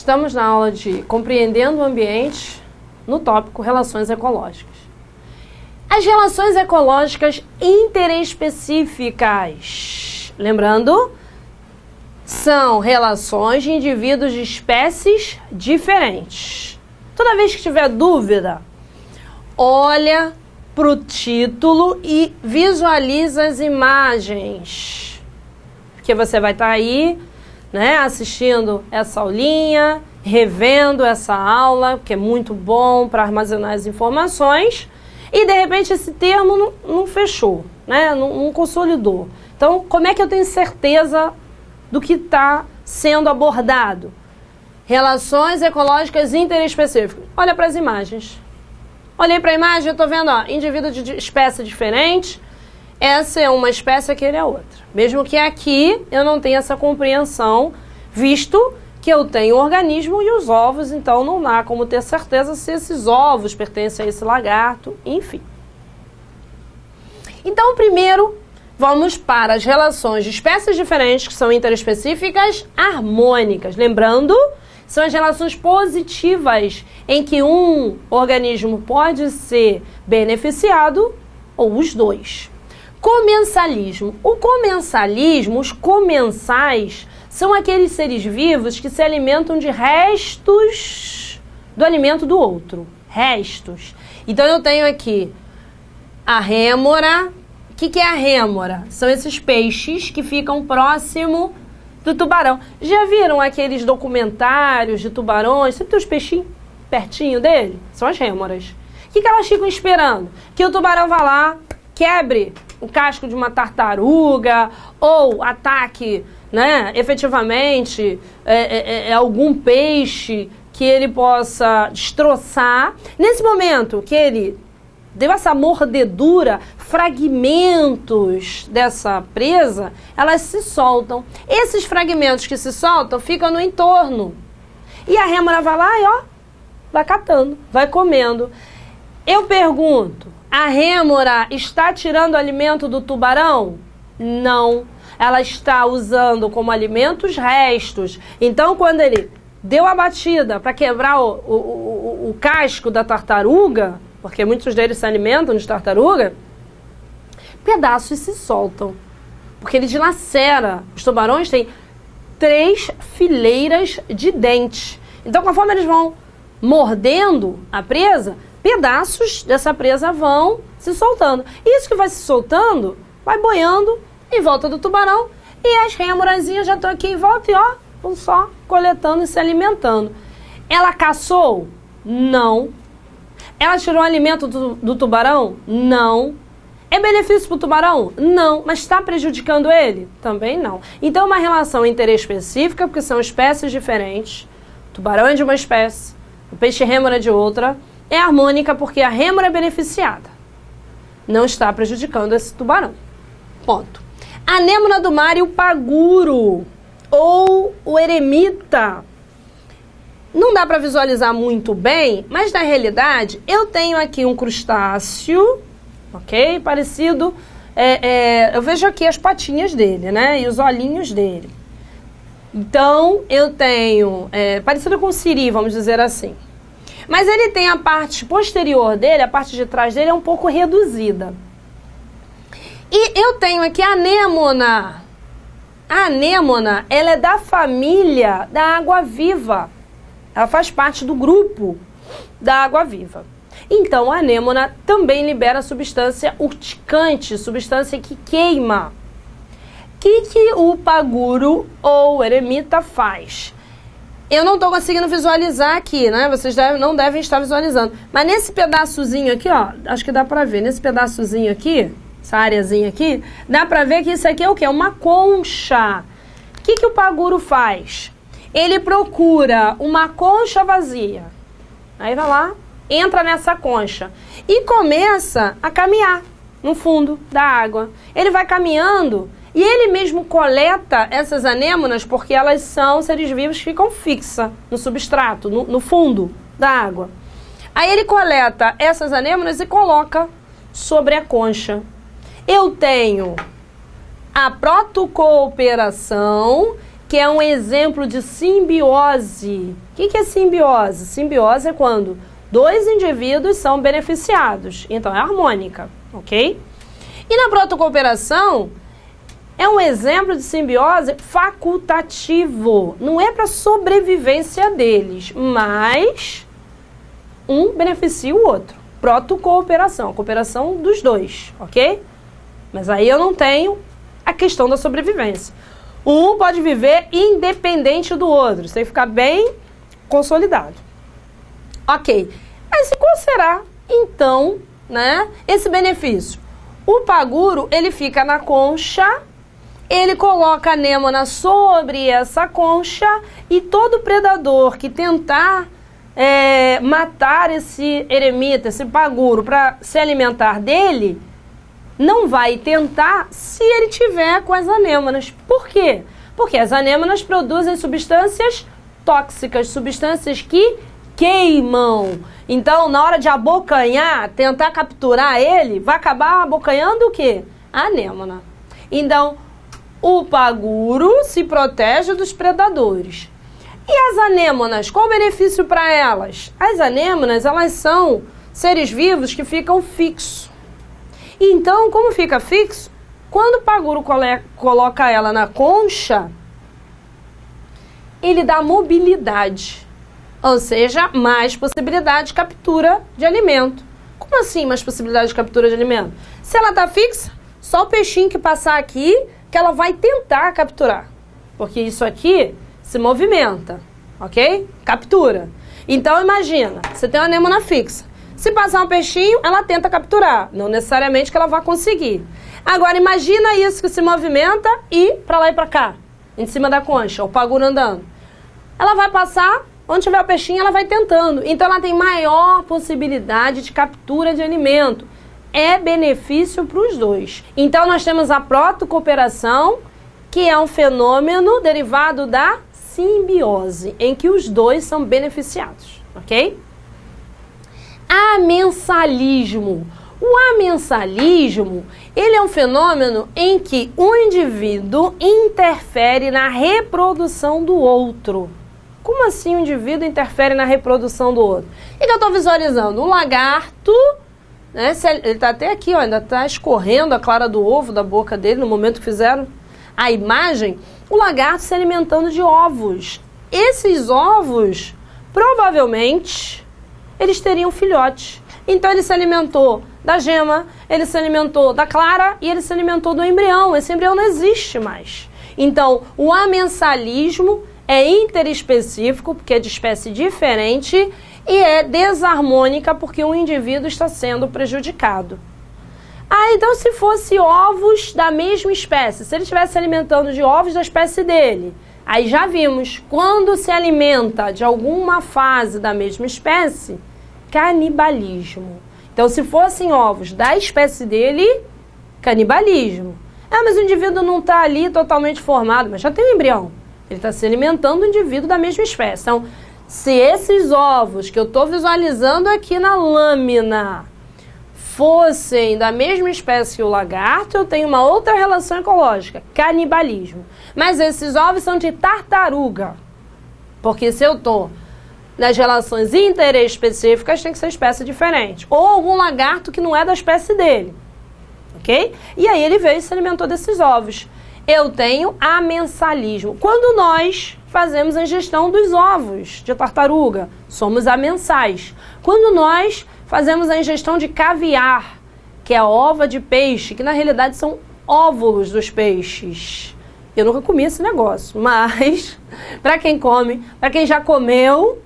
Estamos na aula de Compreendendo o Ambiente, no tópico Relações Ecológicas. As relações ecológicas interespecíficas, lembrando, são relações de indivíduos de espécies diferentes. Toda vez que tiver dúvida, olha para o título e visualiza as imagens. Porque você vai estar aí, né, assistindo essa aulinha, revendo essa aula, que é muito bom para armazenar as informações, e de repente esse termo não fechou, né, não consolidou. Então, como é que eu tenho certeza do que está sendo abordado? Relações ecológicas interespecíficas. Olha para as imagens. Olhei para a imagem, eu estou vendo, ó, indivíduo de espécie diferente. Essa é uma espécie, aquele é outra. Mesmo que aqui eu não tenha essa compreensão, visto que eu tenho o organismo e os ovos, então não dá como ter certeza se esses ovos pertencem a esse lagarto, enfim. Então, primeiro, vamos para as relações de espécies diferentes, que são interespecíficas, harmônicas. Lembrando, são as relações positivas, em que um organismo pode ser beneficiado ou os dois. Comensalismo. O comensalismo, os comensais, são aqueles seres vivos que se alimentam de restos do alimento do outro. Restos. Então eu tenho aqui a rêmora. O que é a rêmora? São esses peixes que ficam próximo do tubarão. Já viram aqueles documentários de tubarões? Sempre tem os peixinhos pertinho dele? São as rêmoras. O que elas ficam esperando? Que o tubarão vá lá, quebre o casco de uma tartaruga ou ataque, né, efetivamente algum peixe que ele possa destroçar. Nesse momento que ele deu essa mordedura, fragmentos dessa presa, elas se soltam. Esses fragmentos que se soltam ficam no entorno. E a rêmora vai lá e ó, vai catando, vai comendo. Eu pergunto, a rêmora está tirando o alimento do tubarão? Não. Ela está usando como alimento os restos. Então, quando ele deu a batida para quebrar o casco da tartaruga, porque muitos deles se alimentam de tartaruga, pedaços se soltam. Porque ele dilacera. Os tubarões têm 3 fileiras de dentes. Então, conforme eles vão mordendo a presa, pedaços dessa presa vão se soltando. Isso que vai se soltando, vai boiando em volta do tubarão. E as rêmorazinhas já estão aqui em volta e ó, vão só coletando e se alimentando. Ela caçou? Não. Ela tirou o alimento do tubarão? Não. É benefício para o tubarão? Não. Mas está prejudicando ele? Também não. Então é uma relação interespecífica, porque são espécies diferentes. O tubarão é de uma espécie, o peixe rêmora é de outra. É harmônica porque a rêmora é beneficiada. Não está prejudicando esse tubarão. Ponto. A anêmona do mar e o paguro, ou o eremita. Não dá para visualizar muito bem, mas na realidade eu tenho aqui um crustáceo, ok? Parecido, eu vejo aqui as patinhas dele, né? E os olhinhos dele. Então eu tenho, parecido com o siri, vamos dizer assim. Mas ele tem a parte posterior dele, a parte de trás dele é um pouco reduzida. E eu tenho aqui a anêmona. A anêmona, ela é da família da água-viva. Ela faz parte do grupo da água-viva. Então, a anêmona também libera substância urticante, substância que queima. O que o paguro ou eremita faz? Eu não estou conseguindo visualizar aqui, né? Vocês não devem estar visualizando. Mas nesse pedaçozinho aqui, ó, acho que dá pra ver. Nesse pedaçozinho aqui, essa areazinha aqui, dá pra ver que isso aqui é o quê? Uma concha. O que o paguro faz? Ele procura uma concha vazia. Aí vai lá, entra nessa concha e começa a caminhar no fundo da água. Ele vai caminhando. E ele mesmo coleta essas anêmonas porque elas são seres vivos que ficam fixas no substrato, no fundo da água. Aí ele coleta essas anêmonas e coloca sobre a concha. Eu tenho a protocooperação que é um exemplo de simbiose. O que é simbiose? Simbiose é quando dois indivíduos são beneficiados, então é harmônica, ok? E na protocooperação, é um exemplo de simbiose facultativo, não é para sobrevivência deles, mas um beneficia o outro. Protocooperação, a cooperação dos dois, ok? Mas aí eu não tenho a questão da sobrevivência. Um pode viver independente do outro, isso tem que ficar bem consolidado. Ok, mas qual será, então, né, esse benefício? O paguro, ele fica na concha, ele coloca a anêmona sobre essa concha e todo predador que tentar matar esse eremita, esse paguro, para se alimentar dele, não vai tentar se ele tiver com as anêmonas. Por quê? Porque as anêmonas produzem substâncias tóxicas, substâncias que queimam. Então, na hora de abocanhar, tentar capturar ele, vai acabar abocanhando o quê? A anêmona. Então, o paguro se protege dos predadores. E as anêmonas, qual o benefício para elas? As anêmonas, elas são seres vivos que ficam fixos. Então, como fica fixo, quando o paguro coloca ela na concha, ele dá mobilidade, ou seja, mais possibilidade de captura de alimento. Como assim mais possibilidade de captura de alimento? Se ela está fixa, só o peixinho que passar aqui que ela vai tentar capturar, porque isso aqui se movimenta, ok? Captura. Então, imagina, você tem uma anêmona fixa. Se passar um peixinho, ela tenta capturar. Não necessariamente que ela vai conseguir. Agora, imagina isso que se movimenta e para lá e para cá, em cima da concha, o paguro andando. Ela vai passar, onde tiver o peixinho, ela vai tentando. Então, ela tem maior possibilidade de captura de alimento. É benefício para os dois. Então, nós temos a protocooperação, que é um fenômeno derivado da simbiose, em que os dois são beneficiados, ok? Amensalismo. O amensalismo, ele é um fenômeno em que um indivíduo interfere na reprodução do outro. Como assim um indivíduo interfere na reprodução do outro? O que eu estou visualizando? Um lagarto, né? Ele está até aqui, ó, ainda está escorrendo a clara do ovo da boca dele no momento que fizeram a imagem. O lagarto se alimentando de ovos. Esses ovos, provavelmente, eles teriam filhotes. Então ele se alimentou da gema, ele se alimentou da clara e ele se alimentou do embrião. Esse embrião não existe mais. Então, o amensalismo é interespecífico, porque é de espécie diferente, e é desarmônica, porque um indivíduo está sendo prejudicado. Ah, então se fosse ovos da mesma espécie, se ele estivesse se alimentando de ovos da espécie dele, aí já vimos, quando se alimenta de alguma fase da mesma espécie, canibalismo. Então, se fossem ovos da espécie dele, canibalismo. Ah, mas o indivíduo não está ali totalmente formado, mas já tem um embrião. Ele está se alimentando do indivíduo da mesma espécie. Então, se esses ovos que eu estou visualizando aqui na lâmina fossem da mesma espécie que o lagarto, eu tenho uma outra relação ecológica, canibalismo. Mas esses ovos são de tartaruga, porque se eu estou nas relações interespecíficas, tem que ser espécie diferente. Ou algum lagarto que não é da espécie dele, ok? E aí ele veio e se alimentou desses ovos. Eu tenho amensalismo. Quando nós fazemos a ingestão dos ovos de tartaruga, somos amensais. Quando nós fazemos a ingestão de caviar, que é a ova de peixe, que na realidade são óvulos dos peixes. Eu nunca comi esse negócio, mas para quem come, para quem já comeu,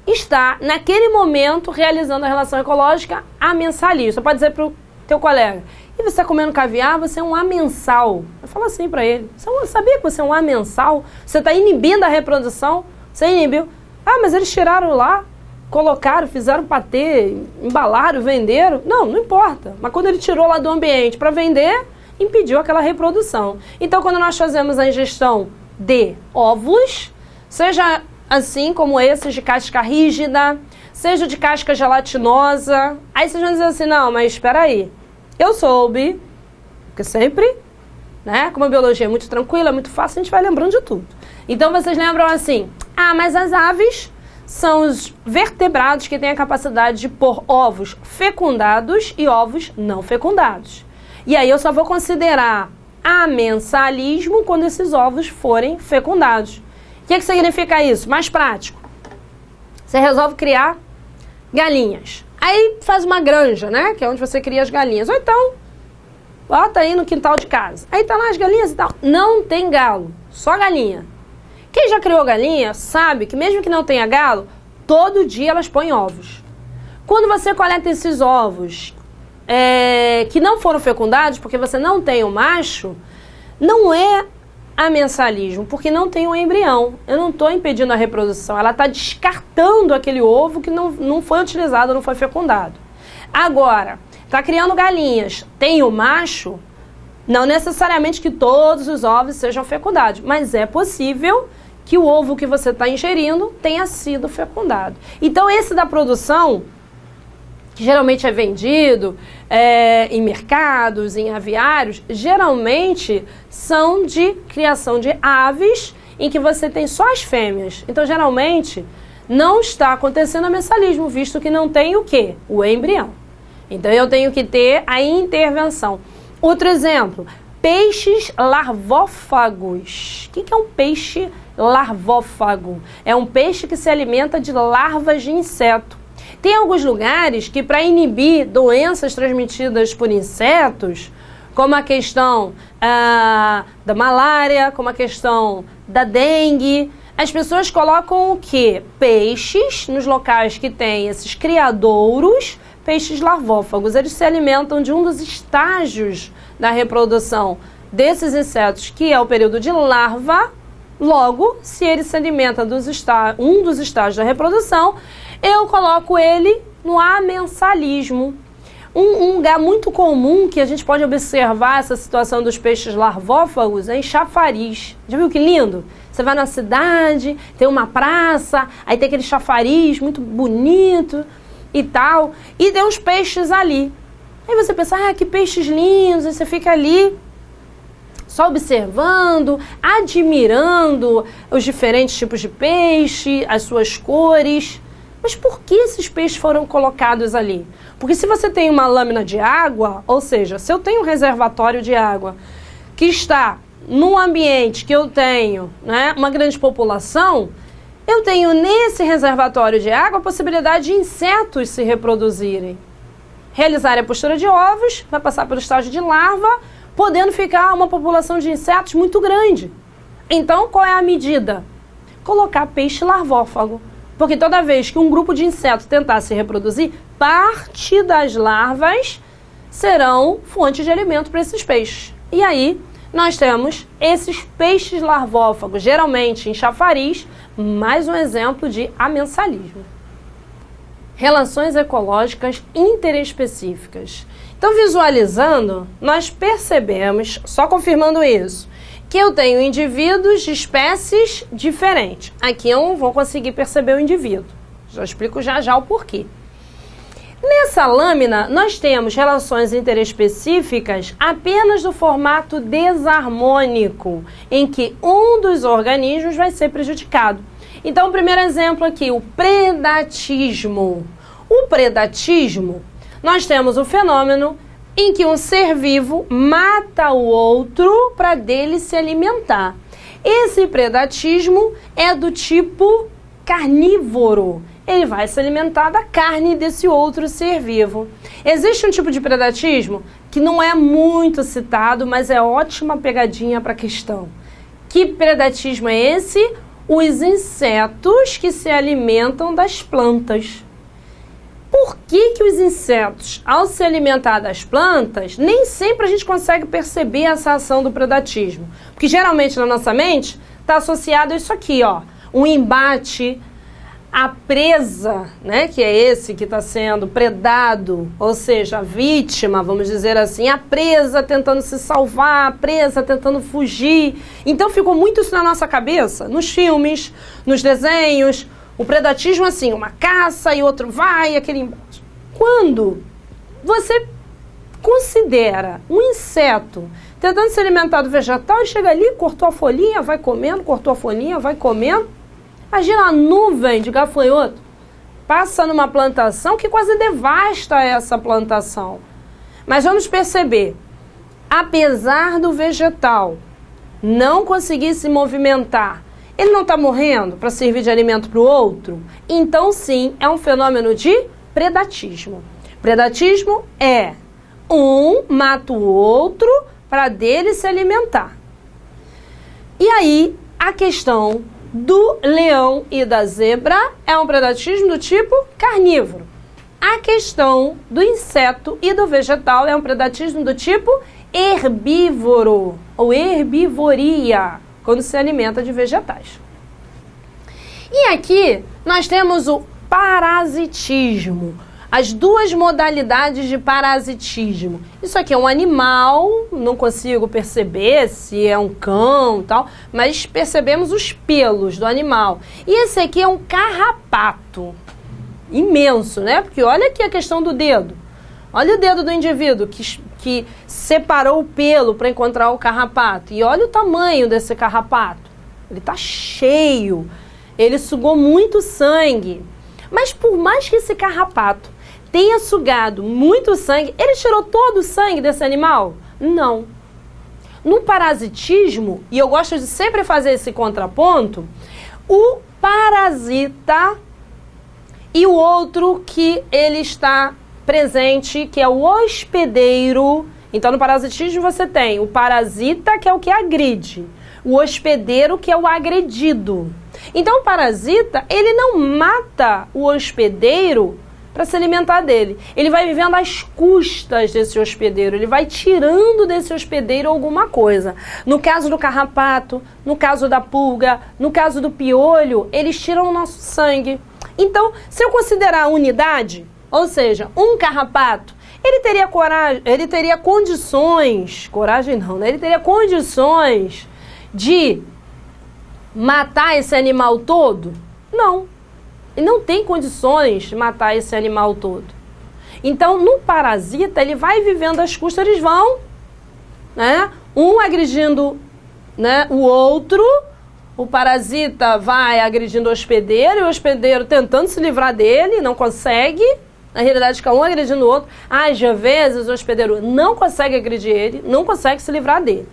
está naquele momento realizando a relação ecológica amensalista. Você pode dizer para o teu colega, e você está comendo caviar, você é um amensal. Eu falo assim para ele, você sabia que você é um amensal? Você está inibindo a reprodução? Você inibiu? Ah, mas eles tiraram lá, colocaram, fizeram patê, embalaram, venderam. Não importa. Mas quando ele tirou lá do ambiente para vender, impediu aquela reprodução. Então, quando nós fazemos a ingestão de ovos, seja assim como esses de casca rígida, seja de casca gelatinosa, aí vocês vão dizer assim, não, mas espera aí, eu soube, porque sempre né? Como a biologia é muito tranquila, é muito fácil, a gente vai lembrando de tudo. Então vocês lembram assim, mas as aves são os vertebrados que têm a capacidade de pôr ovos fecundados e ovos não fecundados. E aí eu só vou considerar amensalismo quando esses ovos forem fecundados. O que significa isso? Mais prático. Você resolve criar galinhas. Aí faz uma granja, né? Que é onde você cria as galinhas. Ou então, bota aí no quintal de casa. Aí tá lá as galinhas e tal. Não tem galo, só galinha. Quem já criou galinha sabe que mesmo que não tenha galo, todo dia elas põem ovos. Quando você coleta esses ovos que não foram fecundados, porque você não tem o macho, não é amensalismo, porque não tem um embrião. Eu não estou impedindo a reprodução, ela está descartando aquele ovo que não foi utilizado, não foi fecundado. Agora, está criando galinhas, tem o macho, não necessariamente que todos os ovos sejam fecundados, mas é possível que o ovo que você está ingerindo tenha sido fecundado. Então esse da produção, que geralmente é vendido em mercados, em aviários, geralmente são de criação de aves em que você tem só as fêmeas. Então, geralmente, não está acontecendo amensalismo, visto que não tem o quê? O embrião. Então, eu tenho que ter a intervenção. Outro exemplo, peixes larvófagos. O que é um peixe larvófago? É um peixe que se alimenta de larvas de inseto. Tem alguns lugares que, para inibir doenças transmitidas por insetos, como a questão da malária, como a questão da dengue, as pessoas colocam o quê? Peixes nos locais que tem esses criadouros, peixes larvófagos. Eles se alimentam de um dos estágios da reprodução desses insetos, que é o período de larva. Logo, se ele se alimenta um dos estágios da reprodução, eu coloco ele no amensalismo. Um lugar muito comum que a gente pode observar essa situação dos peixes larvófagos é em chafariz. Já viu que lindo? Você vai na cidade, tem uma praça, aí tem aquele chafariz muito bonito e tal, e tem uns peixes ali. Aí você pensa, que peixes lindos, aí você fica ali só observando, admirando os diferentes tipos de peixe, as suas cores. Mas por que esses peixes foram colocados ali? Porque se você tem uma lâmina de água, ou seja, se eu tenho um reservatório de água que está num ambiente que eu tenho, né, uma grande população, eu tenho nesse reservatório de água a possibilidade de insetos se reproduzirem. Realizarem a postura de ovos, vai passar pelo estágio de larva, podendo ficar uma população de insetos muito grande. Então, qual é a medida? Colocar peixe larvófago. Porque toda vez que um grupo de insetos tentar se reproduzir, parte das larvas serão fonte de alimento para esses peixes. E aí, nós temos esses peixes larvófagos, geralmente em chafariz, mais um exemplo de amensalismo. Relações ecológicas interespecíficas. Então, visualizando, nós percebemos, só confirmando isso, que eu tenho indivíduos de espécies diferentes. Aqui eu não vou conseguir perceber o indivíduo. Já explico já o porquê. Nessa lâmina, nós temos relações interespecíficas apenas do formato desarmônico, em que um dos organismos vai ser prejudicado. Então, o primeiro exemplo aqui, o predatismo. O predatismo, nós temos o fenômeno em que um ser vivo mata o outro para dele se alimentar. Esse predatismo é do tipo carnívoro. Ele vai se alimentar da carne desse outro ser vivo. Existe um tipo de predatismo que não é muito citado, mas é ótima pegadinha para a questão. Que predatismo é esse? Os insetos que se alimentam das plantas. Por que os insetos, ao se alimentar das plantas, nem sempre a gente consegue perceber essa ação do predatismo? Porque geralmente na nossa mente está associado a isso aqui, ó, um embate, a presa, né, que é esse que está sendo predado, ou seja, a vítima, vamos dizer assim, a presa tentando se salvar, a presa tentando fugir. Então ficou muito isso na nossa cabeça, nos filmes, nos desenhos. O predatismo assim, uma caça e outro vai, aquele embate. Quando você considera um inseto tentando se alimentar do vegetal, e chega ali, cortou a folhinha, vai comendo, cortou a folhinha, vai comendo. Imagina a nuvem de gafanhoto, passa numa plantação que quase devasta essa plantação. Mas vamos perceber, apesar do vegetal não conseguir se movimentar, ele não está morrendo para servir de alimento para o outro? Então sim, é um fenômeno de predatismo. Predatismo é um mata o outro para dele se alimentar. E aí, a questão do leão e da zebra é um predatismo do tipo carnívoro. A questão do inseto e do vegetal é um predatismo do tipo herbívoro ou herbivoria, quando se alimenta de vegetais. E aqui nós temos o parasitismo, as duas modalidades de parasitismo. Isso aqui é um animal, não consigo perceber se é um cão e tal, mas percebemos os pelos do animal. E esse aqui é um carrapato, imenso, né? Porque olha aqui a questão do dedo. Olha o dedo do indivíduo que separou o pelo para encontrar o carrapato. E olha o tamanho desse carrapato. Ele está cheio. Ele sugou muito sangue. Mas por mais que esse carrapato tenha sugado muito sangue, ele tirou todo o sangue desse animal? Não. No parasitismo, e eu gosto de sempre fazer esse contraponto, o parasita e o outro que ele está presente, que é o hospedeiro. Então, no parasitismo você tem o parasita, que é o que agride, o hospedeiro, que é o agredido. Então, o parasita, ele não mata o hospedeiro para se alimentar dele. Ele vai vivendo às custas desse hospedeiro, ele vai tirando desse hospedeiro alguma coisa. No caso do carrapato, no caso da pulga, no caso do piolho, eles tiram o nosso sangue. Então, se eu considerar a unidade, ou seja, um carrapato, ele teria coragem, ele teria condições, coragem não, né? Ele teria condições de matar esse animal todo? Não. Ele não tem condições de matar esse animal todo. Então, no parasita, ele vai vivendo às custas, eles vão, né? Um agredindo, né, o outro. O parasita vai agredindo o hospedeiro e o hospedeiro tentando se livrar dele, não consegue. Na realidade, fica um agredindo o outro. Às vezes, o hospedeiro não consegue agredir ele, não consegue se livrar dele.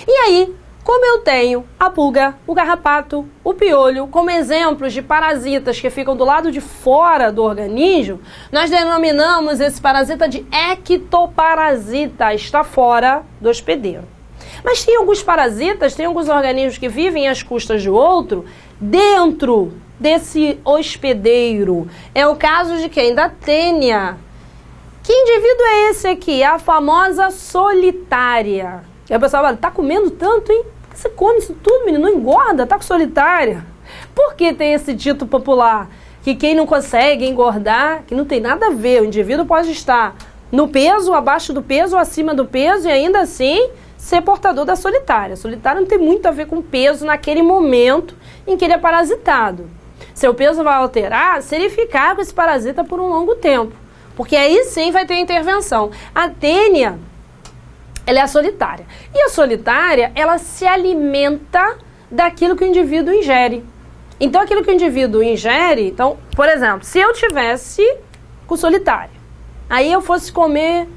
E aí, como eu tenho a pulga, o carrapato, o piolho, como exemplos de parasitas que ficam do lado de fora do organismo, nós denominamos esse parasita de ectoparasita, está fora do hospedeiro. Mas tem alguns parasitas, tem alguns organismos que vivem às custas de outro, dentro desse hospedeiro. É o caso de quem? Da tênia. Que indivíduo é esse aqui? A famosa solitária. E a pessoa fala, tá comendo tanto, hein? Por que você come isso tudo, menino? Não engorda? Tá com solitária. Por que tem esse dito popular? Que quem não consegue engordar, que não tem nada a ver. O indivíduo pode estar no peso, abaixo do peso, ou acima do peso, e ainda assim ser portador da solitária. A solitária não tem muito a ver com peso naquele momento em que ele é parasitado. Seu peso vai alterar se ele ficar com esse parasita por um longo tempo. Porque aí sim vai ter intervenção. A tênia, ela é a solitária. E a solitária, ela se alimenta daquilo que o indivíduo ingere. Então, aquilo que o indivíduo ingere... Então, por exemplo, se eu tivesse com solitária, aí eu fosse comer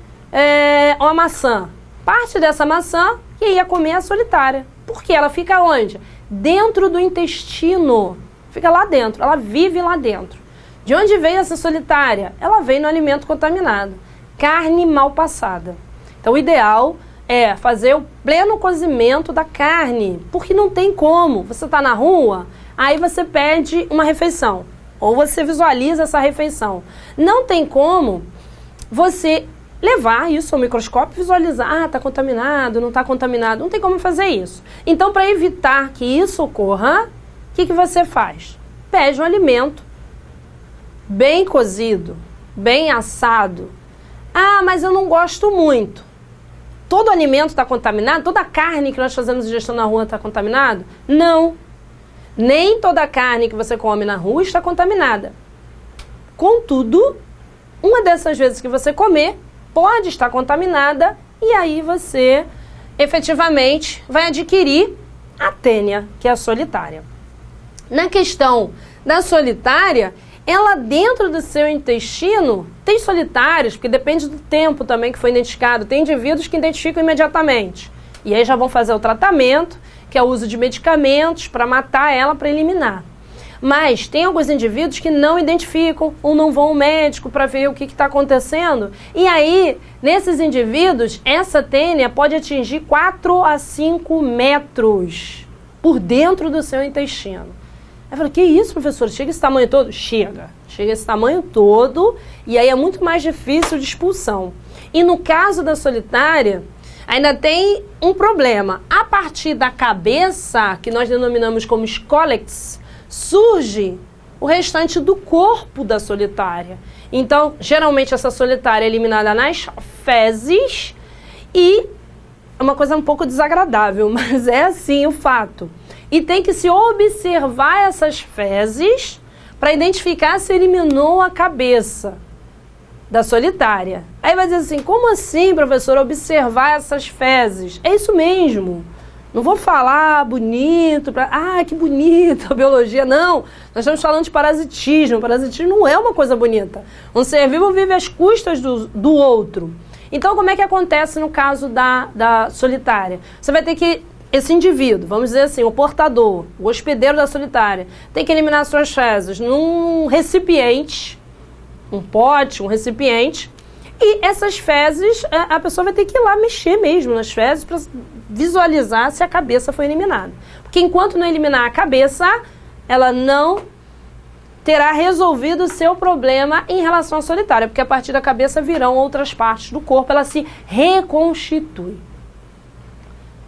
uma maçã, parte dessa maçã que ia comer a solitária. Porque ela fica onde? Dentro do intestino. Fica lá dentro, ela vive lá dentro. De onde veio essa solitária? Ela veio no alimento contaminado. Carne mal passada. Então, o ideal é fazer o pleno cozimento da carne, porque não tem como. Você está na rua, aí você pede uma refeição, ou você visualiza essa refeição. Não tem como você levar isso ao microscópio e visualizar, está contaminado, não está contaminado. Não tem como fazer isso. Então, para evitar que isso ocorra, o que você faz? Pede um alimento bem cozido, bem assado. Ah, mas eu não gosto muito. Todo alimento está contaminado? Toda carne que nós fazemos ingestão na rua está contaminada? Não. Nem toda carne que você come na rua está contaminada. Contudo, uma dessas vezes que você comer pode estar contaminada e aí você efetivamente vai adquirir a tênia, que é a solitária. Na questão da solitária, ela dentro do seu intestino tem solitários, porque depende do tempo também que foi identificado. Tem indivíduos que identificam imediatamente. E aí já vão fazer o tratamento, que é o uso de medicamentos para matar ela, para eliminar. Mas tem alguns indivíduos que não identificam ou não vão ao médico para ver o que está acontecendo. E aí, nesses indivíduos, essa tênia pode atingir 4 a 5 metros por dentro do seu intestino. Eu falei, que isso, professor? Chega esse tamanho todo? Chega esse tamanho todo e aí é muito mais difícil de expulsão. E no caso da solitária, ainda tem um problema. A partir da cabeça, que nós denominamos como escólex, surge o restante do corpo da solitária. Então, geralmente essa solitária é eliminada nas fezes e é uma coisa um pouco desagradável, mas é assim o fato. E tem que se observar essas fezes para identificar se eliminou a cabeça da solitária. Aí vai dizer assim, como assim, professor, observar essas fezes? É isso mesmo. Não vou falar bonito, que bonita a biologia, não. Nós estamos falando de parasitismo. Parasitismo não é uma coisa bonita. Um ser vivo vive às custas do outro. Então, como é que acontece no caso da solitária? Você vai ter que, esse indivíduo, vamos dizer assim, o portador, o hospedeiro da solitária, tem que eliminar suas fezes num recipiente, um pote, um recipiente, e essas fezes, a pessoa vai ter que ir lá mexer mesmo nas fezes para visualizar se a cabeça foi eliminada. Porque enquanto não eliminar a cabeça, ela não terá resolvido o seu problema em relação à solitária, porque a partir da cabeça virão outras partes do corpo, ela se reconstitui.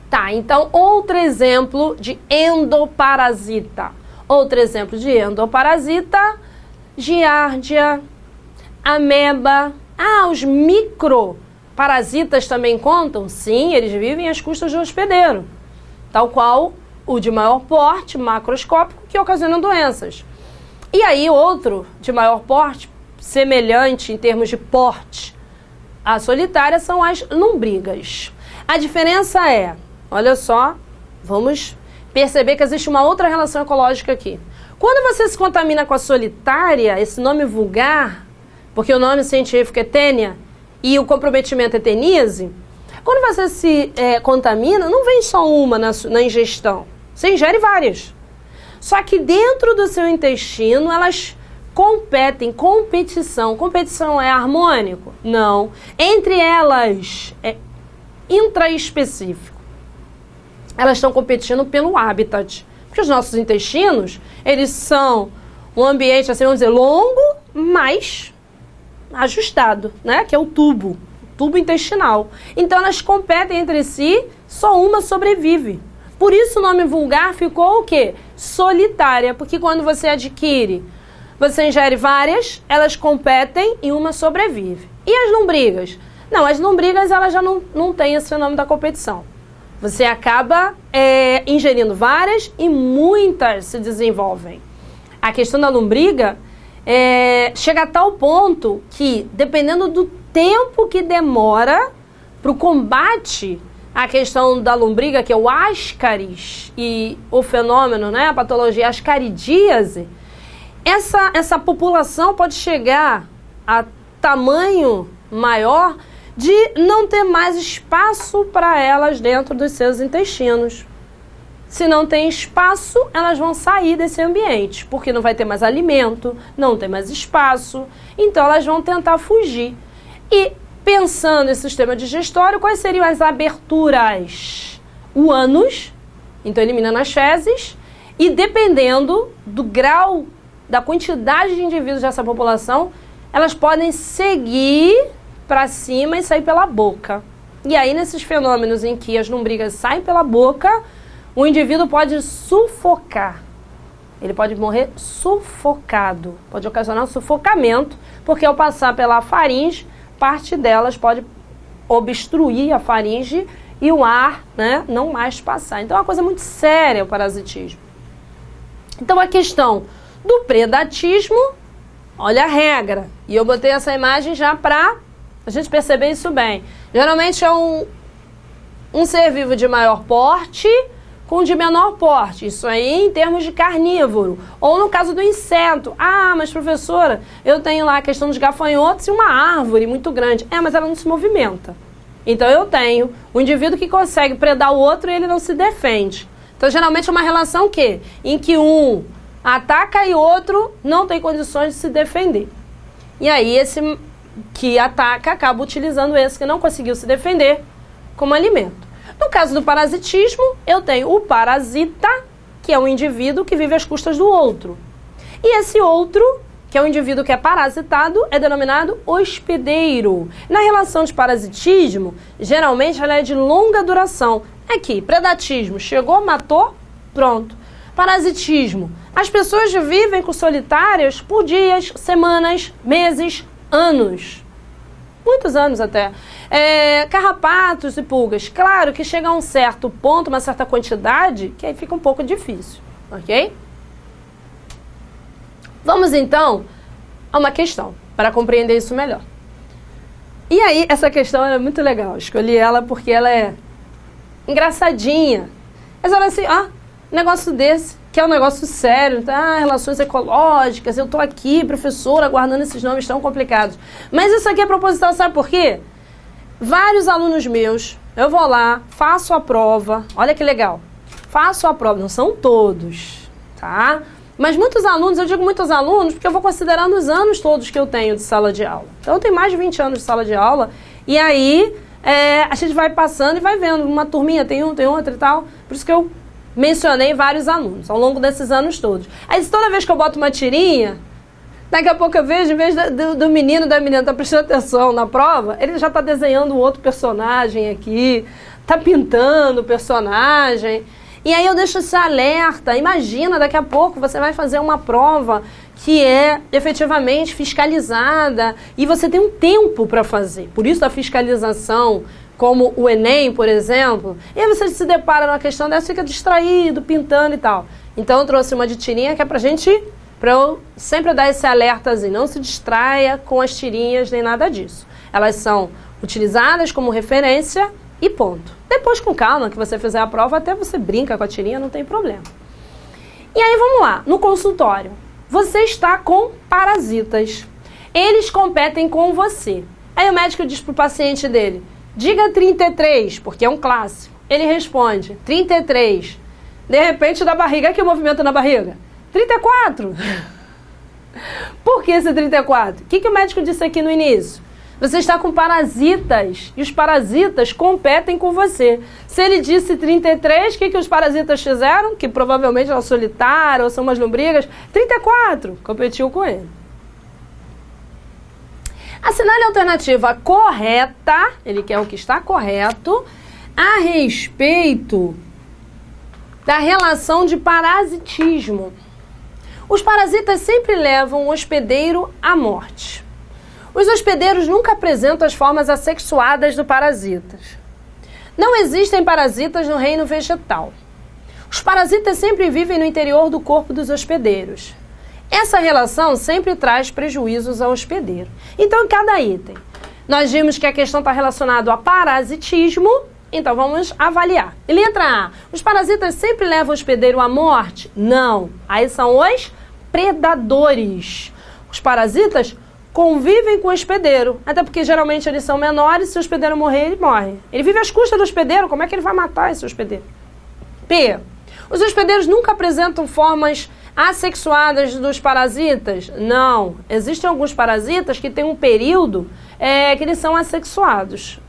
Tá, então outro exemplo de endoparasita. Outro exemplo de endoparasita, giardia, ameba. Os microparasitas também contam? Sim, eles vivem às custas do hospedeiro. Tal qual o de maior porte, macroscópico, que ocasiona doenças. E aí outro de maior porte, semelhante em termos de porte à solitária, são as lombrigas. A diferença é, olha só, vamos perceber que existe uma outra relação ecológica aqui. Quando você se contamina com a solitária, esse nome vulgar, porque o nome científico é tênia e o comprometimento é tenise, quando você se contamina, não vem só uma na ingestão, você ingere várias. Só que dentro do seu intestino, elas competem, competição. Competição é harmônico? Não. Entre elas, é intraespecífico. Elas estão competindo pelo habitat. Porque os nossos intestinos, eles são um ambiente, assim, vamos dizer, longo, mas ajustado, né? Que é o tubo intestinal. Então, elas competem entre si, só uma sobrevive. Por isso o nome vulgar ficou o quê? Solitária, porque quando você adquire, você ingere várias, elas competem e uma sobrevive. E as lombrigas? Não, as lombrigas elas já não têm esse fenômeno da competição. Você acaba ingerindo várias e muitas se desenvolvem. A questão da lombriga chega a tal ponto que, dependendo do tempo que demora para o combate à questão da lombriga, que é o ascaris, e o fenômeno, né, a patologia ascaridíase, essa população pode chegar a tamanho maior de não ter mais espaço para elas dentro dos seus intestinos. Se não tem espaço, elas vão sair desse ambiente, porque não vai ter mais alimento, não tem mais espaço, então elas vão tentar fugir. E pensando em sistema digestório, quais seriam as aberturas? O ânus, então eliminando as fezes, e dependendo do grau, da quantidade de indivíduos dessa população, elas podem seguir para cima e sair pela boca. E aí, nesses fenômenos em que as lombrigas saem pela boca, o indivíduo pode sufocar. Ele pode morrer sufocado. Pode ocasionar um sufocamento, porque ao passar pela faringe, parte delas pode obstruir a faringe e o ar, né, não mais passar. Então é uma coisa muito séria o parasitismo. Então a questão do predatismo, olha a regra. E eu botei essa imagem já para a gente perceber isso bem. Geralmente é um ser vivo de maior porte com de menor porte. Isso aí em termos de carnívoro. Ou no caso do inseto. Ah, mas professora, eu tenho lá a questão dos gafanhotos e uma árvore muito grande. Mas ela não se movimenta. Então eu tenho um indivíduo que consegue predar o outro e ele não se defende. Então geralmente é uma relação em que um ataca e o outro não tem condições de se defender. E aí esse que ataca acaba utilizando esse que não conseguiu se defender como alimento. No caso do parasitismo, eu tenho o parasita, que é um indivíduo que vive às custas do outro. E esse outro, que é um indivíduo que é parasitado, é denominado hospedeiro. Na relação de parasitismo, geralmente ela é de longa duração. Aqui, predatismo, chegou, matou, pronto. Parasitismo, as pessoas vivem com solitárias por dias, semanas, meses, anos. Muitos anos até. Carrapatos e pulgas. Claro que chega a um certo ponto, uma certa quantidade, que aí fica um pouco difícil, ok? Vamos então a uma questão, para compreender isso melhor. E aí, essa questão é muito legal. Escolhi ela porque ela é engraçadinha. Mas olha assim, negócio desse, que é um negócio sério, tá? Relações ecológicas, eu tô aqui, professora, guardando esses nomes tão complicados. Mas isso aqui é proposital, sabe por quê? Vários alunos meus, eu vou lá, faço a prova, olha que legal, faço a prova, não são todos, tá? Mas muitos alunos, eu digo muitos alunos, porque eu vou considerando os anos todos que eu tenho de sala de aula. Então eu tenho mais de 20 anos de sala de aula, e aí a gente vai passando e vai vendo, uma turminha tem um, tem outra e tal, por isso que eu mencionei vários alunos ao longo desses anos todos. Aí toda vez que eu boto uma tirinha, daqui a pouco eu vejo, em vez do menino da menina estar prestando atenção na prova, ele já está desenhando um outro personagem aqui, está pintando o personagem. E aí eu deixo esse alerta. Imagina, daqui a pouco você vai fazer uma prova que é efetivamente fiscalizada e você tem um tempo para fazer. Por isso a fiscalização, como o Enem, por exemplo, e aí você se depara numa questão dessa, fica distraído, pintando e tal. Então eu trouxe uma de tirinha que é para eu sempre dar esse alertazinho, não se distraia com as tirinhas nem nada disso. Elas são utilizadas como referência e ponto. Depois, com calma, que você fizer a prova, até você brinca com a tirinha, não tem problema. E aí, vamos lá, no consultório. Você está com parasitas. Eles competem com você. Aí o médico diz para o paciente dele, diga 33, porque é um clássico. Ele responde, 33. De repente, da barriga, olha que movimento na barriga. 34. Por que esse 34? O que o médico disse aqui no início? Você está com parasitas e os parasitas competem com você. Se ele disse 33, o que os parasitas fizeram? Que provavelmente eram solitários ou são umas lombrigas. 34, competiu com ele. Assinale a alternativa correta, ele quer o que está correto, a respeito da relação de parasitismo. Os parasitas sempre levam o hospedeiro à morte. Os hospedeiros nunca apresentam as formas assexuadas do parasitas. Não existem parasitas no reino vegetal. Os parasitas sempre vivem no interior do corpo dos hospedeiros. Essa relação sempre traz prejuízos ao hospedeiro. Então, em cada item, nós vimos que a questão está relacionada a parasitismo, então vamos avaliar. Letra A, os parasitas sempre levam o hospedeiro à morte? Não. Aí são os predadores. Os parasitas convivem com o hospedeiro, até porque geralmente eles são menores, se o hospedeiro morrer, ele morre. Ele vive às custas do hospedeiro, como é que ele vai matar esse hospedeiro? P. Os hospedeiros nunca apresentam formas assexuadas dos parasitas? Não. Existem alguns parasitas que têm um período que eles são assexuados.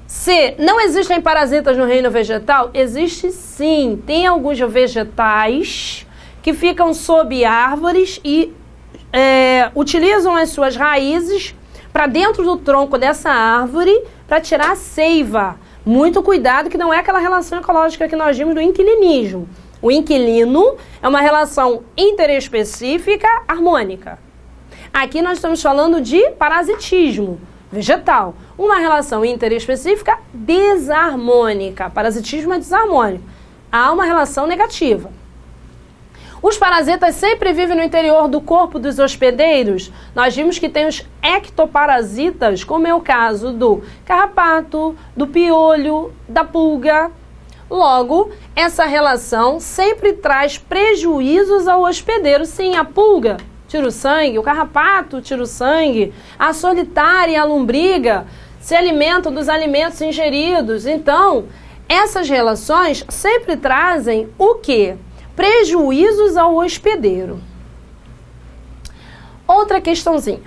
C. Não existem parasitas no reino vegetal? Existe sim. Tem alguns vegetais que ficam sob árvores e utilizam as suas raízes para dentro do tronco dessa árvore para tirar a seiva. Muito cuidado que não é aquela relação ecológica que nós vimos do inquilinismo. O inquilino é uma relação interespecífica harmônica. Aqui nós estamos falando de parasitismo vegetal. Uma relação interespecífica desarmônica. Parasitismo é desarmônico. Há uma relação negativa. Os parasitas sempre vivem no interior do corpo dos hospedeiros. Nós vimos que tem os ectoparasitas, como é o caso do carrapato, do piolho, da pulga. Logo, essa relação sempre traz prejuízos ao hospedeiro. Sim, a pulga tira o sangue, o carrapato tira o sangue, a solitária e a lombriga se alimentam dos alimentos ingeridos. Então, essas relações sempre trazem o quê? Prejuízos ao hospedeiro. Outra questãozinha.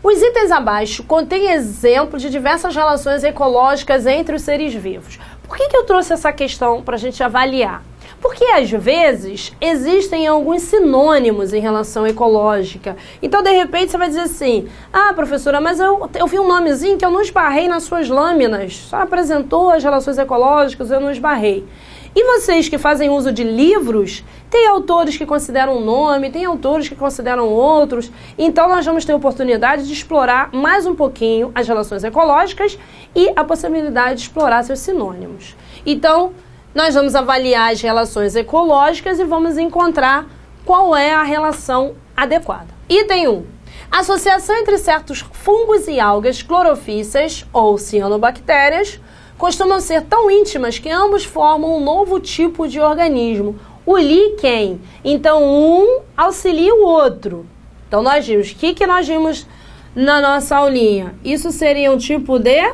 Os itens abaixo contêm exemplos de diversas relações ecológicas entre os seres vivos. Por que eu trouxe essa questão para a gente avaliar? Porque, às vezes, existem alguns sinônimos em relação ecológica. Então, de repente, você vai dizer assim, ah, professora, mas eu vi um nomezinho que eu não esbarrei nas suas lâminas. Só apresentou as relações ecológicas, eu não esbarrei. E vocês que fazem uso de livros, tem autores que consideram um nome, tem autores que consideram outros. Então, nós vamos ter oportunidade de explorar mais um pouquinho as relações ecológicas e a possibilidade de explorar seus sinônimos. Então, nós vamos avaliar as relações ecológicas e vamos encontrar qual é a relação adequada. Item 1. Associação entre certos fungos e algas clorofíceas ou cianobactérias costumam ser tão íntimas que ambos formam um novo tipo de organismo, o líquen. Então, um auxilia o outro. Então, nós vimos, o que nós vimos na nossa aulinha? Isso seria um tipo de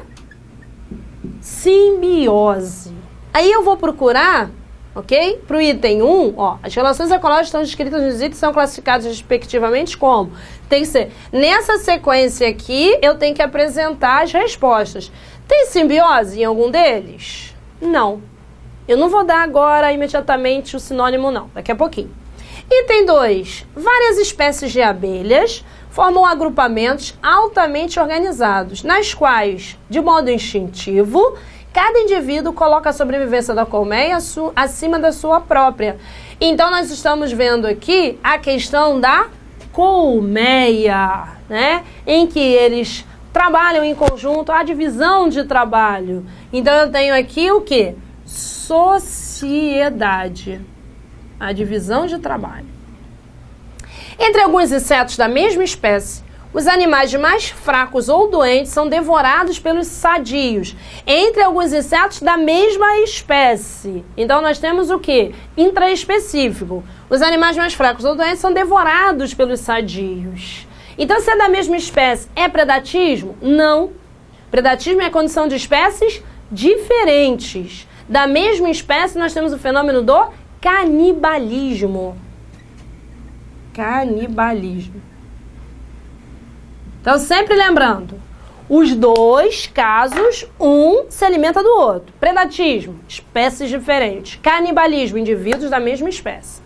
simbiose. Aí eu vou procurar, ok? Para o item 1, ó, as relações ecológicas estão descritas nos itens e são classificadas respectivamente como? Tem que ser, nessa sequência aqui, eu tenho que apresentar as respostas. Tem simbiose em algum deles? Não. Eu não vou dar agora, imediatamente, o sinônimo não, daqui a pouquinho. Item 2. Várias espécies de abelhas formam agrupamentos altamente organizados, nas quais, de modo instintivo, cada indivíduo coloca a sobrevivência da colmeia acima da sua própria. Então, nós estamos vendo aqui a questão da colmeia, né? Em que eles trabalham em conjunto, a divisão de trabalho. Então, eu tenho aqui o quê? Sociedade. A divisão de trabalho. Entre alguns insetos da mesma espécie, os animais mais fracos ou doentes são devorados pelos sadios. Entre alguns insetos da mesma espécie. Então, nós temos o quê? Intraespecífico. Os animais mais fracos ou doentes são devorados pelos sadios. Então, se é da mesma espécie, é predatismo? Não. Predatismo é a condição de espécies diferentes. Da mesma espécie, nós temos o fenômeno do canibalismo. Canibalismo. Então, sempre lembrando, os dois casos, um se alimenta do outro. Predatismo, espécies diferentes. Canibalismo, indivíduos da mesma espécie.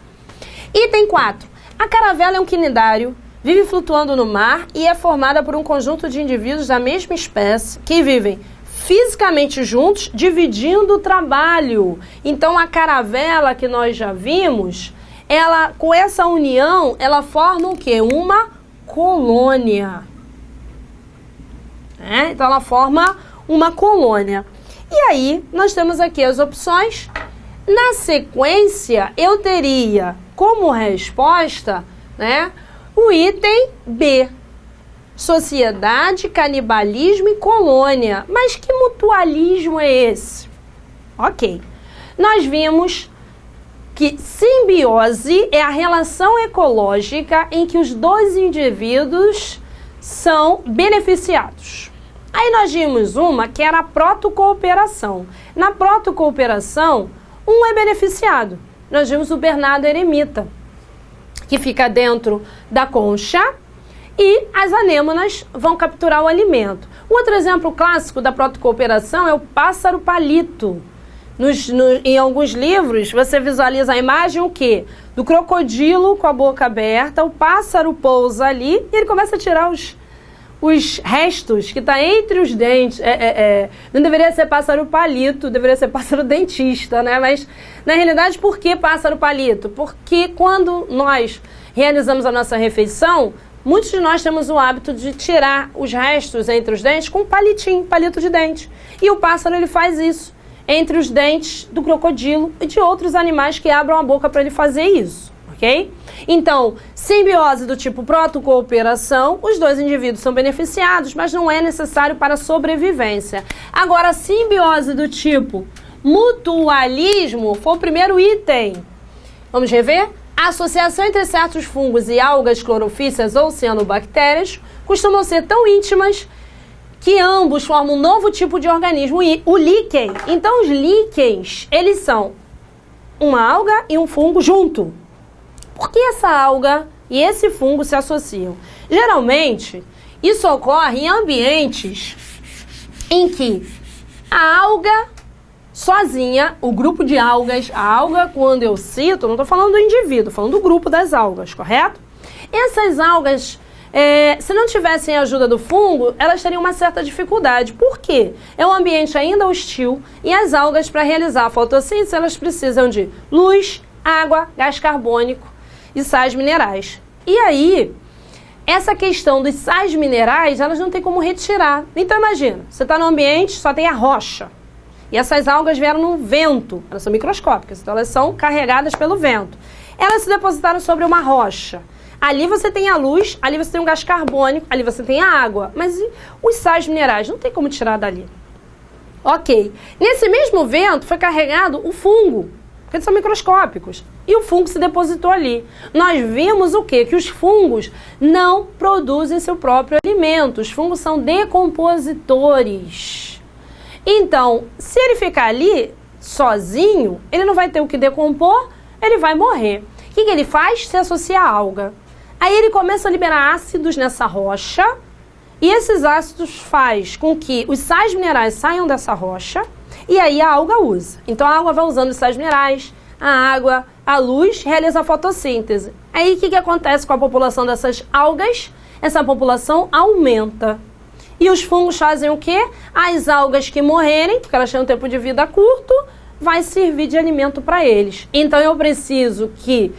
Item 4. A caravela é um quinidário, vive flutuando no mar e é formada por um conjunto de indivíduos da mesma espécie que vivem fisicamente juntos, dividindo o trabalho. Então, a caravela que nós já vimos, ela, com essa união, ela forma o quê? Uma colônia. Então, ela forma uma colônia. E aí, nós temos aqui as opções. Na sequência, eu teria como resposta, né, o item B. Sociedade, canibalismo e colônia. Mas que mutualismo é esse? Ok. Nós vimos que simbiose é a relação ecológica em que os dois indivíduos são beneficiados. Aí nós vimos uma que era a protocooperação. Na protocooperação, um é beneficiado. Nós vimos o Bernardo eremita, que fica dentro da concha e as anêmonas vão capturar o alimento. Outro exemplo clássico da protocooperação é o pássaro palito. Em alguns livros, você visualiza a imagem o quê? Do crocodilo com a boca aberta, o pássaro pousa ali e ele começa a tirar os restos que está entre os dentes. Não deveria ser pássaro palito, deveria ser pássaro dentista, né? Mas, na realidade, por que pássaro palito? Porque quando nós realizamos a nossa refeição, muitos de nós temos o hábito de tirar os restos entre os dentes com um palitinho, palito de dente. E o pássaro, ele faz isso entre os dentes do crocodilo e de outros animais que abram a boca para ele fazer isso, ok? Então, simbiose do tipo protocooperação, os dois indivíduos são beneficiados, mas não é necessário para a sobrevivência. Agora, simbiose do tipo mutualismo foi o primeiro item. Vamos rever? A associação entre certos fungos e algas clorofícias ou cianobactérias costumam ser tão íntimas que ambos formam um novo tipo de organismo, o líquen. Então, os líquens, eles são uma alga e um fungo junto. Por que essa alga e esse fungo se associam? Geralmente, isso ocorre em ambientes em que a alga sozinha, o grupo de algas, a alga, quando eu cito, não estou falando do indivíduo, estou falando do grupo das algas, correto? Essas algas, se não tivessem a ajuda do fungo, elas teriam uma certa dificuldade. Por quê? É um ambiente ainda hostil e as algas, para realizar a fotossíntese, elas precisam de luz, água, gás carbônico e sais minerais. E aí, essa questão dos sais minerais, elas não tem como retirar. Então imagina, você está no ambiente, só tem a rocha. E essas algas vieram no vento, elas são microscópicas, então elas são carregadas pelo vento. Elas se depositaram sobre uma rocha. Ali você tem a luz, ali você tem um gás carbônico, ali você tem a água. Mas e os sais minerais? Não tem como tirar dali. Ok. Nesse mesmo vento foi carregado o fungo, porque eles são microscópicos. E o fungo se depositou ali. Nós vimos o quê? Que os fungos não produzem seu próprio alimento. Os fungos são decompositores. Então, se ele ficar ali sozinho, ele não vai ter o que decompor, ele vai morrer. O que ele faz? Se associa à alga. Aí ele começa a liberar ácidos nessa rocha, e esses ácidos faz com que os sais minerais saiam dessa rocha, e aí a alga usa. Então a alga vai usando os sais minerais, a água, a luz, realiza a fotossíntese. Aí o que acontece com a população dessas algas? Essa população aumenta. E os fungos fazem o quê? As algas que morrerem, porque elas têm um tempo de vida curto, vai servir de alimento para eles. Então eu preciso que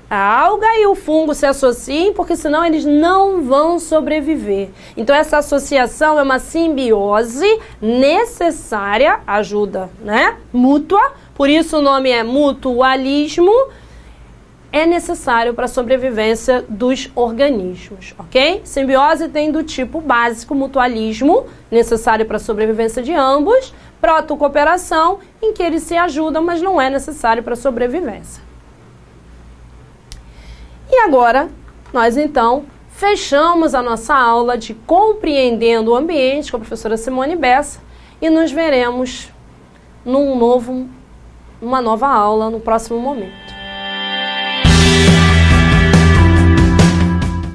a alga e o fungo se associem, porque senão eles não vão sobreviver. Então essa associação é uma simbiose necessária, ajuda, né? Mútua, por isso o nome é mutualismo. É necessário para a sobrevivência dos organismos, ok? Simbiose tem do tipo básico, mutualismo, necessário para a sobrevivência de ambos, protocooperação, em que eles se ajudam, mas não é necessário para a sobrevivência. E agora, nós então fechamos a nossa aula de Compreendendo o Ambiente com a professora Simone Bessa e nos veremos numa nova aula no próximo momento.